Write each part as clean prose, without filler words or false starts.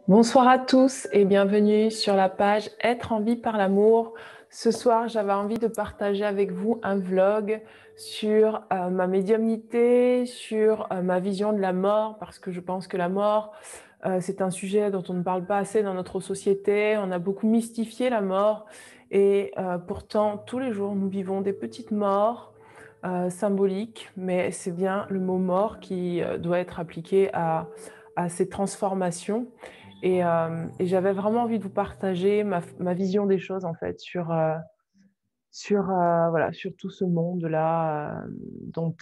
Bonsoir à tous et bienvenue sur la page Être en vie par l'amour. Ce soir, j'avais envie de partager avec vous un vlog sur ma médiumnité, sur ma vision de la mort, parce que je pense que la mort, c'est un sujet dont on ne parle pas assez dans notre société. On a beaucoup mystifié la mort et pourtant, tous les jours, nous vivons des petites morts symboliques, mais c'est bien le mot mort qui doit être appliqué à ces transformations. Et j'avais vraiment envie de vous partager ma vision des choses en fait voilà, sur tout ce monde-là dont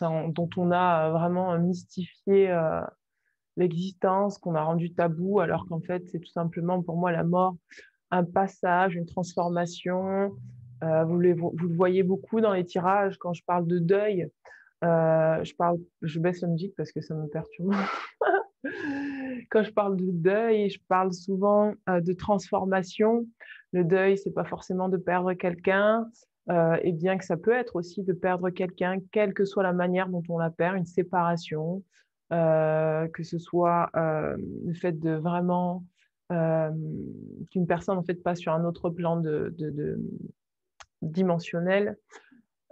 on a vraiment mystifié l'existence, qu'on a rendu tabou, alors qu'en fait c'est tout simplement pour moi la mort, un passage, une transformation. Vous le voyez beaucoup dans les tirages quand je parle de deuil. Je baisse la musique parce que ça me perturbe. Quand je parle de deuil, je parle souvent de transformation. Le deuil, c'est pas forcément de perdre quelqu'un, et bien que ça peut être aussi de perdre quelqu'un, quelle que soit la manière dont on la perd, une séparation, que ce soit le fait de vraiment euh, qu'une personne en fait passe sur un autre plan dimensionnel.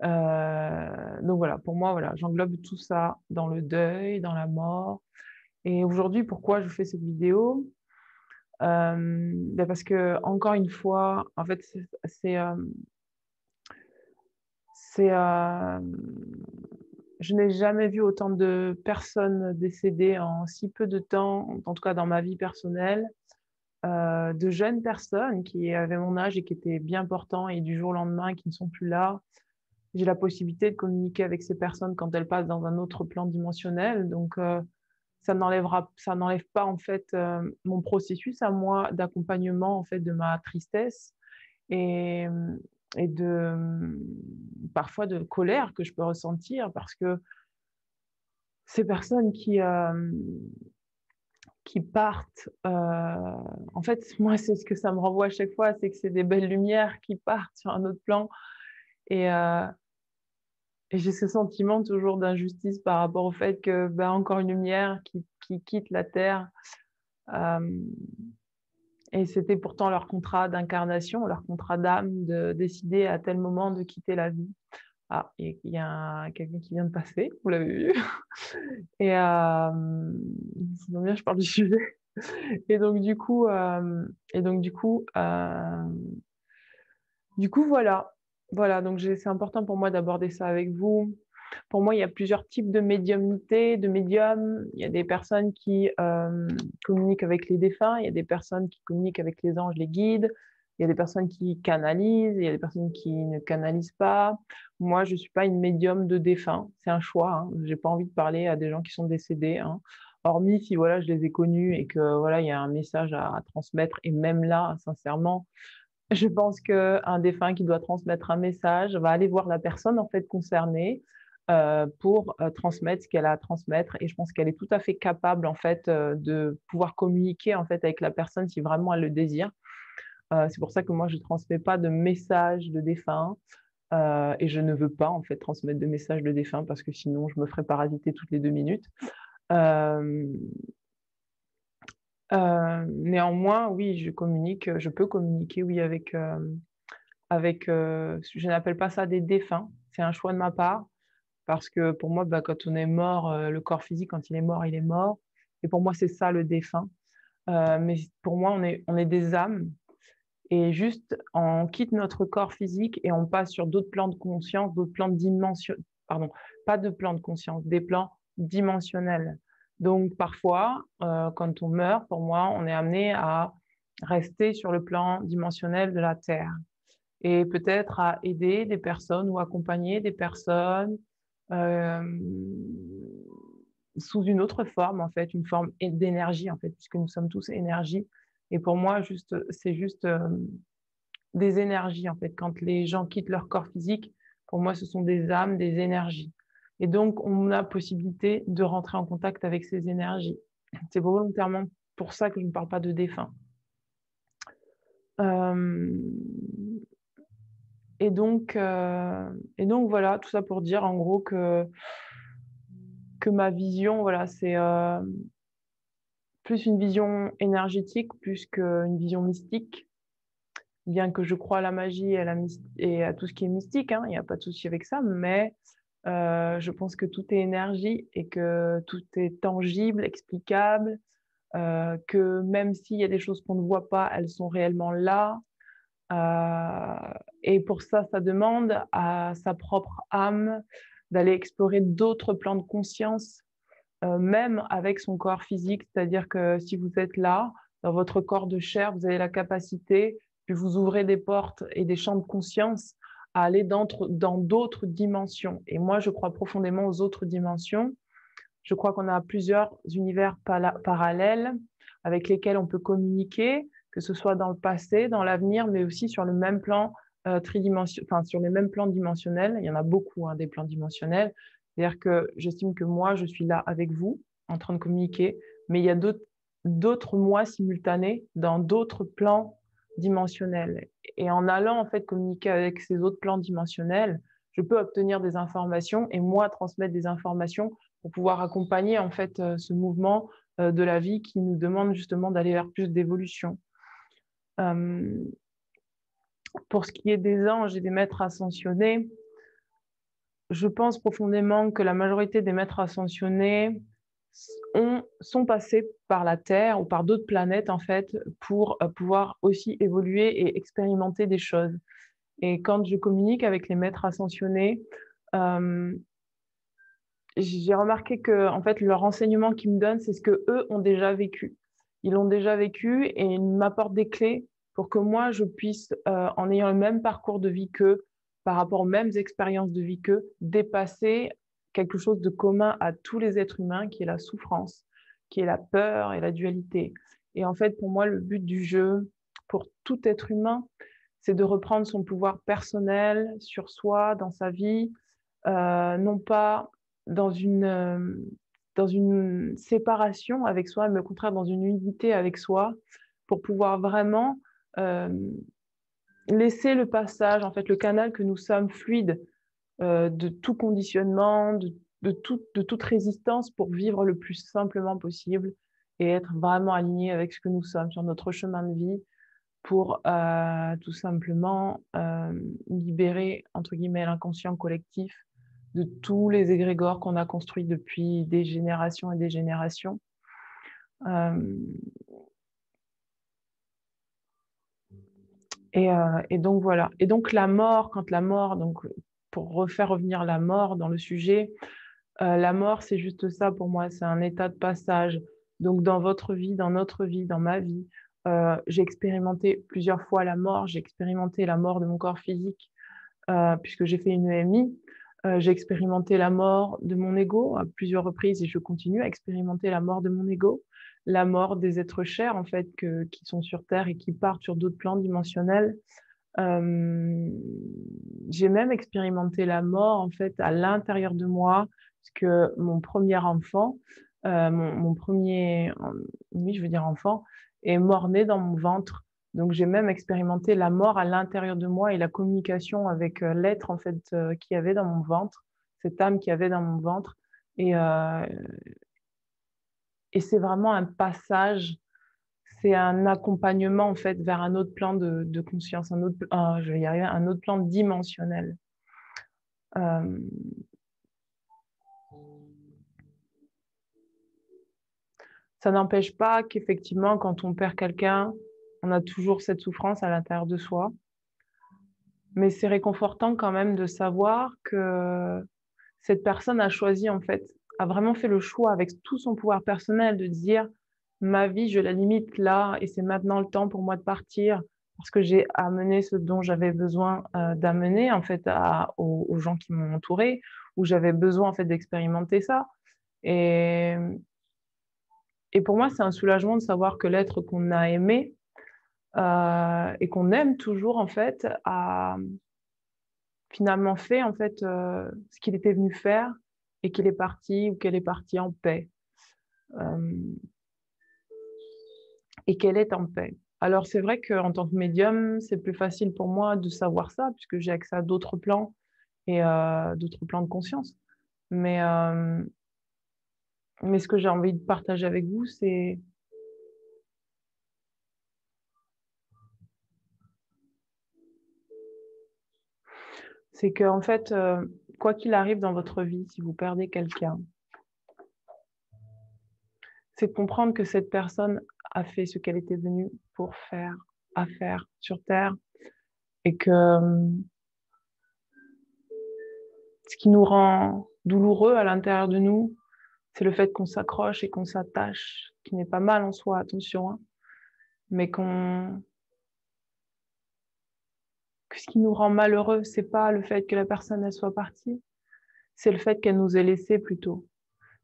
Donc voilà, pour moi, voilà, j'englobe tout ça dans le deuil, dans la mort. Et aujourd'hui, pourquoi je fais cette vidéo? Parce que, encore une fois, en fait, c'est, je n'ai jamais vu autant de personnes décédées en si peu de temps, en tout cas dans ma vie personnelle, de jeunes personnes qui avaient mon âge et qui étaient bien portants et du jour au lendemain qui ne sont plus là. J'ai la possibilité de communiquer avec ces personnes quand elles passent dans un autre plan dimensionnel. Donc, ça n'enlève pas en fait mon processus à moi d'accompagnement en fait de ma tristesse et, et parfois de colère que je peux ressentir parce que ces personnes qui partent, en fait, moi, c'est ce que ça me renvoie à chaque fois, c'est que c'est des belles lumières qui partent sur un autre plan. Et, euh, et j'ai ce sentiment toujours d'injustice par rapport au fait que, ben, encore une lumière qui quitte la Terre. Euh, et c'était pourtant leur contrat d'incarnation, leur contrat d'âme, de décider à tel moment de quitter la vie. Ah, il y a quelqu'un qui vient de passer, vous l'avez vu. Et sinon bien, je parle du sujet. Et donc du coup, voilà. Voilà, donc c'est important pour moi d'aborder ça avec vous. Pour moi, il y a plusieurs types de médiumnité, de médiums. Il y a des personnes qui communiquent avec les défunts, il y a des personnes qui communiquent avec les anges, les guides, il y a des personnes qui canalisent, il y a des personnes qui ne canalisent pas. Moi, je ne suis pas une médium de défunts, c'est un choix. Hein. Je n'ai pas envie de parler à des gens qui sont décédés. Hein. Hormis si voilà, je les ai connus et que voilà, il y a un message à transmettre. Et même là, sincèrement, je pense qu'un défunt qui doit transmettre un message va aller voir la personne en fait concernée pour transmettre ce qu'elle a à transmettre. Et je pense qu'elle est tout à fait capable en fait de pouvoir communiquer en fait avec la personne si vraiment elle le désire. C'est pour ça que moi je ne transmets pas de message de défunt et je ne veux pas en fait transmettre de messages de défunt parce que sinon je me ferais parasiter toutes les 2 minutes. Euh, Néanmoins, oui, je peux communiquer, oui, je n'appelle pas ça des défunts, c'est un choix de ma part, parce que pour moi, bah, quand on est mort, le corps physique, quand il est mort, il est mort. Et pour moi, c'est ça le défunt. Mais pour moi, on est des âmes, et juste, on quitte notre corps physique et on passe sur d'autres plans de conscience, d'autres plans de dimension, pardon, pas de plans de conscience, des plans dimensionnels. Donc, parfois, quand on meurt, pour moi, on est amené à rester sur le plan dimensionnel de la Terre et peut-être à aider des personnes ou accompagner des personnes euh, sous une autre forme, en fait, une forme d'énergie, en fait, puisque nous sommes tous énergie. Et pour moi, c'est juste des énergies, en fait. Quand les gens quittent leur corps physique, pour moi, ce sont des âmes, des énergies. Et donc, on a possibilité de rentrer en contact avec ces énergies. C'est volontairement pour ça que je ne parle pas de défunt. Euh, et donc voilà, tout ça pour dire en gros que ma vision, voilà, plus une vision énergétique, plus qu'une vision mystique. Bien que je croie à la magie et à tout ce qui est mystique, hein, il n'y a pas de souci avec ça, mais je pense que tout est énergie et que tout est tangible, explicable, que même s'il y a des choses qu'on ne voit pas, elles sont réellement là. Et pour ça, ça demande à sa propre âme d'aller explorer d'autres plans de conscience, même avec son corps physique. C'est-à-dire que si vous êtes là, dans votre corps de chair, vous avez la capacité, puis vous ouvrez des portes et des champs de conscience à aller dans d'autres dimensions. Et moi, je crois profondément aux autres dimensions. Je crois qu'on a plusieurs univers parallèles avec lesquels on peut communiquer, que ce soit dans le passé, dans l'avenir, mais aussi sur le même plan sur les mêmes plans dimensionnels. Il y en a beaucoup, hein, des plans dimensionnels. C'est-à-dire que j'estime que moi, je suis là avec vous, en train de communiquer, mais il y a d'autres moi simultanés dans d'autres plans dimensionnels. Et en allant en fait communiquer avec ces autres plans dimensionnels, je peux obtenir des informations et moi transmettre des informations pour pouvoir accompagner en fait ce mouvement de la vie qui nous demande justement d'aller vers plus d'évolution. Pour ce qui est des anges et des maîtres ascensionnés, je pense profondément que la majorité des maîtres ascensionnés sont passés par la Terre ou par d'autres planètes en fait pour pouvoir aussi évoluer et expérimenter des choses. Et quand je communique avec les maîtres ascensionnés, j'ai remarqué que en fait leur enseignement qu'ils me donnent, c'est ce que eux ont déjà vécu. Ils l'ont déjà vécu et ils m'apportent des clés pour que moi je puisse, en ayant le même parcours de vie qu'eux, par rapport aux mêmes expériences de vie qu'eux, dépasser quelque chose de commun à tous les êtres humains, qui est la souffrance, qui est la peur et la dualité. Et en fait, pour moi, le but du jeu, pour tout être humain, c'est de reprendre son pouvoir personnel sur soi, dans sa vie, non pas dans une séparation avec soi, mais au contraire dans une unité avec soi, pour pouvoir vraiment euh, laisser le passage, en fait, le canal que nous sommes fluide de tout conditionnement, de toute résistance pour vivre le plus simplement possible et être vraiment aligné avec ce que nous sommes sur notre chemin de vie pour tout simplement libérer, entre guillemets, l'inconscient collectif de tous les égrégores qu'on a construits depuis des générations et des générations. Et donc voilà. Et donc la mort, quand la mort, donc pour refaire revenir la mort dans le sujet, la mort c'est juste ça pour moi, c'est un état de passage. Donc dans votre vie, dans notre vie, dans ma vie, j'ai expérimenté plusieurs fois la mort. J'ai expérimenté la mort de mon corps physique puisque j'ai fait une EMI. J'ai expérimenté la mort de mon ego à plusieurs reprises et je continue à expérimenter la mort de mon ego, la mort des êtres chers en fait qui sont sur Terre et qui partent sur d'autres plans dimensionnels. J'ai même expérimenté la mort en fait à l'intérieur de moi, parce que mon premier enfant, mon premier, oui, je veux dire enfant, est mort-né dans mon ventre. Donc j'ai même expérimenté la mort à l'intérieur de moi et la communication avec l'être en fait qui avait dans mon ventre, cette âme qui avait dans mon ventre. Et, euh, et c'est vraiment un passage, c'est un accompagnement en fait vers un autre plan de conscience, je vais y arriver, un autre plan dimensionnel. Euh, ça n'empêche pas qu'effectivement, quand on perd quelqu'un, on a toujours cette souffrance à l'intérieur de soi. Mais c'est réconfortant quand même de savoir que cette personne a choisi, en fait, a vraiment fait le choix avec tout son pouvoir personnel de dire ma vie, je la limite là et c'est maintenant le temps pour moi de partir parce que j'ai amené ce dont j'avais besoin d'amener en fait aux gens qui m'ont entouré, où j'avais besoin en fait d'expérimenter ça. Et, et pour moi, c'est un soulagement de savoir que l'être qu'on a aimé et qu'on aime toujours en fait a finalement fait en fait ce qu'il était venu faire et qu'il est parti ou qu'elle est partie en paix euh, et qu'elle est en paix. Alors c'est vrai qu'en tant que médium, c'est plus facile pour moi de savoir ça puisque j'ai accès à d'autres plans et d'autres plans de conscience. Mais, euh, mais ce que j'ai envie de partager avec vous, c'est c'est que en fait, quoi qu'il arrive dans votre vie, si vous perdez quelqu'un, c'est de comprendre que cette personne a fait ce qu'elle était venue pour faire, à faire sur terre et que, ce qui nous rend douloureux à l'intérieur de nous, c'est le fait qu'on s'accroche et qu'on s'attache, qui n'est pas mal en soi, attention, hein, mais que ce qui nous rend malheureux, c'est pas le fait que la personne, elle soit partie, c'est le fait qu'elle nous ait laissés plutôt.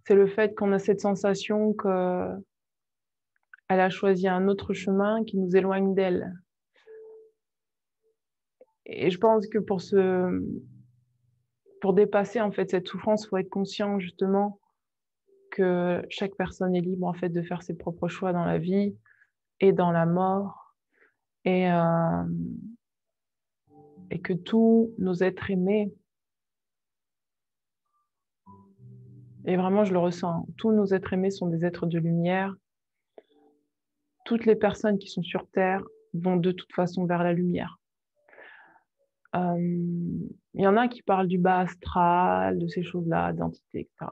C'est le fait qu'on a cette sensation qu'elle a choisi un autre chemin qui nous éloigne d'elle. Et je pense que pour dépasser en fait cette souffrance, il faut être conscient justement que chaque personne est libre en fait de faire ses propres choix dans la vie et dans la mort et, euh, et que tous nos êtres aimés, et vraiment je le ressens, tous nos êtres aimés sont des êtres de lumière. Toutes les personnes qui sont sur Terre vont de toute façon vers la lumière. Il y en a qui parlent du bas astral, de ces choses-là, d'entités, etc.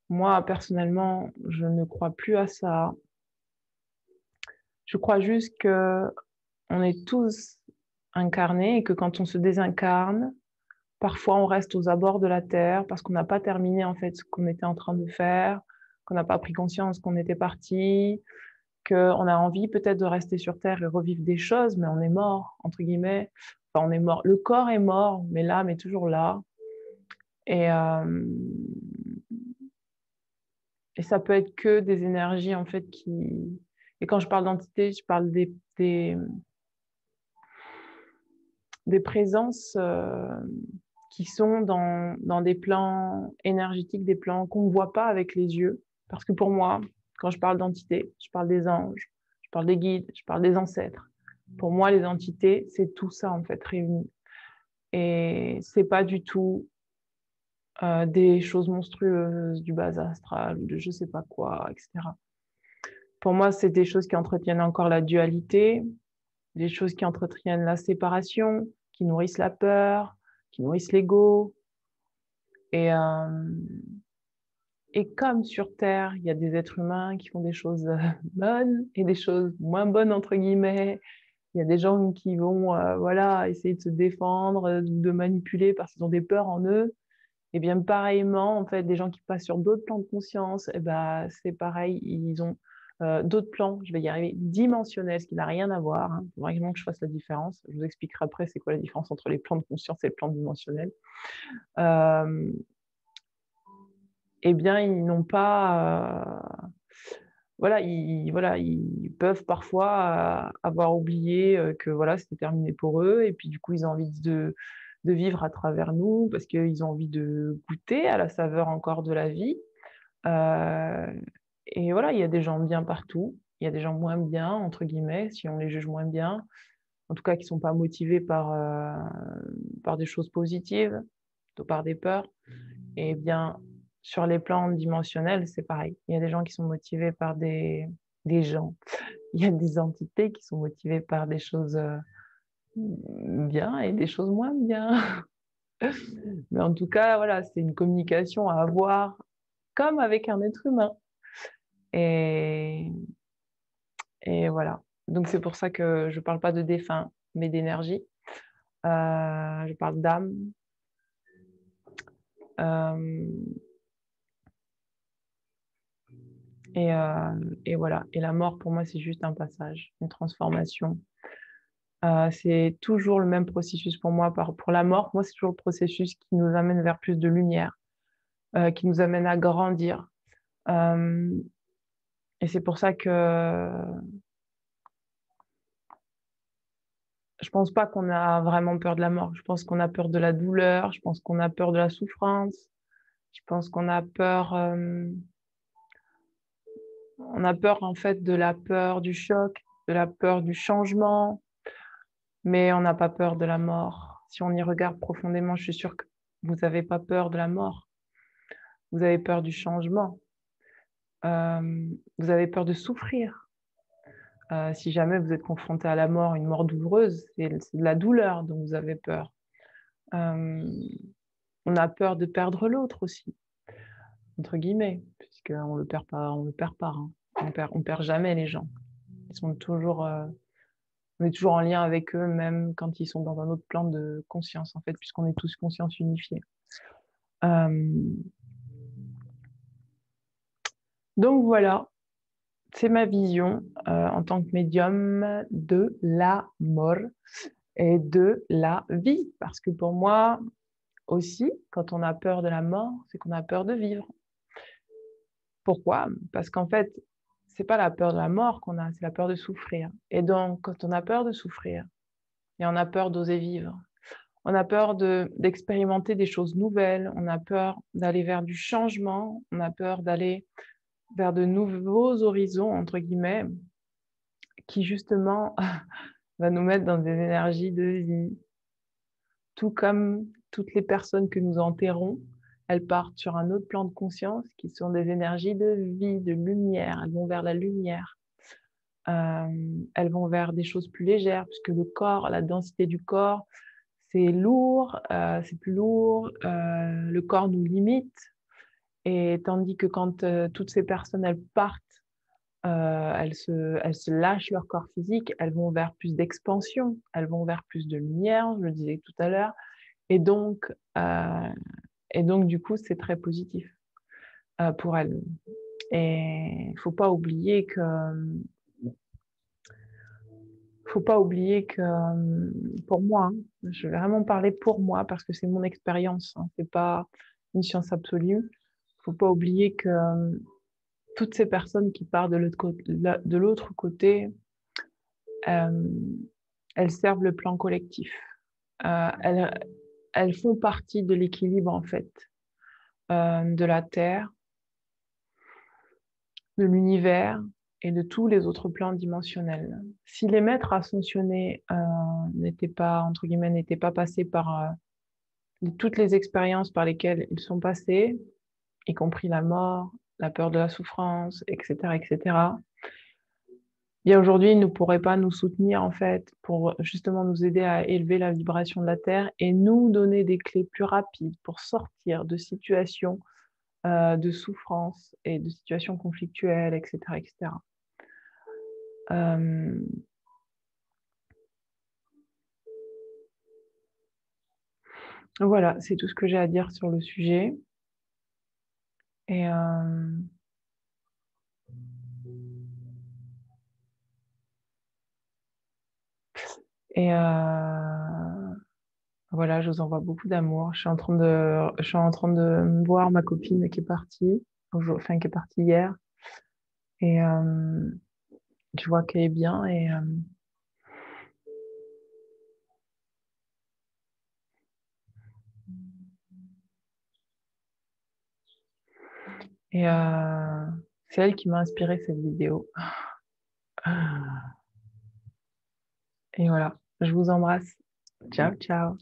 Moi, personnellement, je ne crois plus à ça. Je crois juste qu'on est tous incarnés et que quand on se désincarne, parfois on reste aux abords de la Terre parce qu'on n'a pas terminé en fait ce qu'on était en train de faire, qu'on n'a pas pris conscience qu'on était parti, qu'on a envie peut-être de rester sur Terre et revivre des choses, mais on est mort, entre guillemets. Enfin, on est mort. Le corps est mort, mais l'âme est toujours là. Et, euh, et ça peut être que des énergies, en fait, qui... Et quand je parle d'entité, je parle des présences qui sont dans des plans énergétiques, des plans qu'on ne voit pas avec les yeux. Parce que pour moi, quand je parle d'entité, je parle des anges, je parle des guides, je parle des ancêtres. Pour moi, les entités, c'est tout ça, en fait, réuni. Et c'est pas du tout des choses monstrueuses, du bas astral, ou de je sais pas quoi, etc. Pour moi, c'est des choses qui entretiennent encore la dualité, des choses qui entretiennent la séparation, qui nourrissent la peur, qui nourrissent l'ego. Et, euh, et comme sur Terre, il y a des êtres humains qui font des choses bonnes et des choses moins bonnes, entre guillemets. Il y a des gens qui vont voilà, essayer de se défendre, de manipuler parce qu'ils ont des peurs en eux. Et bien pareillement, en fait, des gens qui passent sur d'autres plans de conscience, eh ben, c'est pareil, ils ont d'autres plans, je vais y arriver, dimensionnels, ce qui n'a rien à voir. Il faut vraiment que je fasse la différence. Je vous expliquerai après c'est quoi la différence entre les plans de conscience et les plans dimensionnels. Euh, eh bien, ils n'ont pas... voilà, ils peuvent parfois avoir oublié que voilà, c'était terminé pour eux, et puis du coup, ils ont envie de vivre à travers nous, parce qu'ils ont envie de goûter à la saveur encore de la vie. Euh, et voilà, il y a des gens bien partout, il y a des gens moins bien, entre guillemets, si on les juge moins bien, en tout cas qui ne sont pas motivés par des choses positives, plutôt par des peurs. Et bien, sur les plans dimensionnels, c'est pareil. Il y a des gens qui sont motivés par des gens. Il y a des entités qui sont motivées par des choses bien et des choses moins bien. Mais en tout cas, voilà, c'est une communication à avoir comme avec un être humain. Et, et voilà. Donc c'est pour ça que je ne parle pas de défunt, mais d'énergie. Je parle d'âme. Euh, et voilà. Et la mort, pour moi, c'est juste un passage, une transformation. C'est toujours le même processus pour moi. Pour la mort, moi, c'est toujours le processus qui nous amène vers plus de lumière, qui nous amène à grandir. Euh, et c'est pour ça que je pense pas qu'on a vraiment peur de la mort. Je pense qu'on a peur de la douleur. Je pense qu'on a peur de la souffrance. Je pense qu'on a peur. On a peur en fait de la peur du choc, de la peur du changement, mais on n'a pas peur de la mort. Si on y regarde profondément, je suis sûre que vous n'avez pas peur de la mort. Vous avez peur du changement. Vous avez peur de souffrir. Si jamais vous êtes confronté à la mort, une mort douloureuse, c'est de la douleur dont vous avez peur. On a peur de perdre l'autre aussi, entre guillemets, puisqu'on le perd pas, hein. On perd jamais les gens. Ils sont toujours, on est toujours en lien avec eux, même quand ils sont dans un autre plan de conscience, en fait, puisqu'on est tous conscience unifiée. Donc voilà, c'est ma vision en tant que médium de la mort et de la vie. Parce que pour moi aussi, quand on a peur de la mort, c'est qu'on a peur de vivre. Pourquoi? Parce qu'en fait, c'est pas la peur de la mort qu'on a, c'est la peur de souffrir. Et donc, quand on a peur de souffrir, et on a peur d'oser vivre, on a peur d'expérimenter des choses nouvelles, on a peur d'aller vers du changement, on a peur d'aller vers de nouveaux horizons, entre guillemets, qui justement va nous mettre dans des énergies de vie. Tout comme toutes les personnes que nous enterrons, elles partent sur un autre plan de conscience qui sont des énergies de vie, de lumière. Elles vont vers la lumière. Elles vont vers des choses plus légères, puisque le corps, la densité du corps, c'est lourd, c'est plus lourd, le corps nous limite. Et tandis que quand toutes ces personnes, elles partent, elles se lâchent leur corps physique, elles vont vers plus d'expansion, elles vont vers plus de lumière, je le disais tout à l'heure. Et donc, du coup, c'est très positif pour elles. Et il ne faut pas oublier que pour moi, hein, je vais vraiment parler pour moi parce que c'est mon expérience, hein, c'est pas une science absolue. Il ne faut pas oublier que toutes ces personnes qui partent de l'autre côté, elles servent le plan collectif. Elles font partie de l'équilibre en fait, de la Terre, de l'univers et de tous les autres plans dimensionnels. Si les maîtres ascensionnés n'étaient pas, entre guillemets, n'étaient pas passés par toutes les expériences par lesquelles ils sont passés, y compris la mort, la peur de la souffrance, etc., etc., bien aujourd'hui, ils ne pourraient pas nous soutenir en fait pour justement nous aider à élever la vibration de la Terre et nous donner des clés plus rapides pour sortir de situations de souffrance et de situations conflictuelles, etc., etc. Voilà, c'est tout ce que j'ai à dire sur le sujet. Et voilà, je vous envoie beaucoup d'amour. Je suis en train de voir ma copine qui est partie, enfin qui est partie hier, et je vois qu'elle est bien. Et c'est elle qui m'a inspiré cette vidéo. Et voilà, je vous embrasse. Ciao, ciao.